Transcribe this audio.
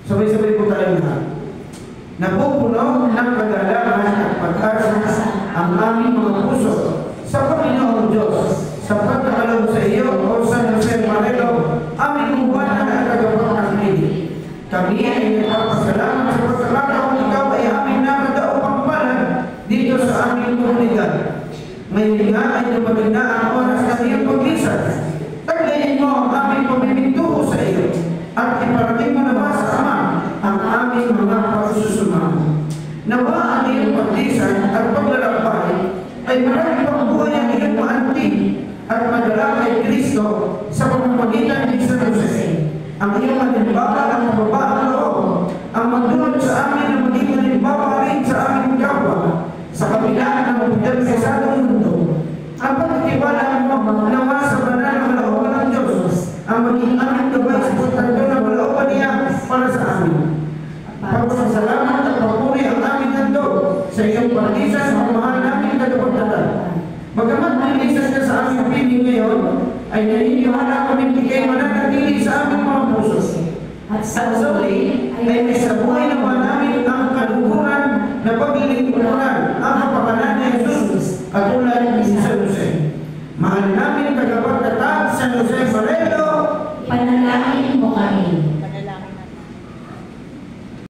Sabay-sabay po tayo lahat. Napupuno ng kagalakan at pag-asa ang aming mga puso sa Panginoong Diyos, sa pagkakalog sa iyo, O San Jose Marelo, aming buwan na tagapagpapalili. Kami ay nagpapasalamat sa pagkakataong ikaw ay aming nakadaong pangpalan dito sa aming komunidad. Ngayon nga ay dumating na ang oras ng iyong paglisan. Taglayin mo ang aming pamimintuho sa iyo at iparating mo naman sa Ama ang aming mga pagsusumamo. Nawa ang iyong paglisan at paglalakbay ay marami pang buhay ang iyong maantig at madala kay Kristo sa pamamagitan ni San Jose. Ang iyong halimbawa ang mababaang loob, ang magdulot sa amin na maging halimbawa rin sa aming kapwa sa kabila ng modernisadong mundo. Ang pagtitiwala mo nawa sa banal na kalooban ng Diyos ang maging aming gabay sa pagtanto ng kalooban niya para sa amin. Pagpasalamat at papuri ang aming handog sa iyong paglisan sa mahal namin tagapagdala. Bagamat nilisan ka sa aming piling ngayon, ay naniniwala kami bigay mananatili sa aming mga puso. At sa uli, ay may sa buhay naman namin ang kaluguran na paglilingkuran ang kapakanan ni Jesus at tulad ni San Jose.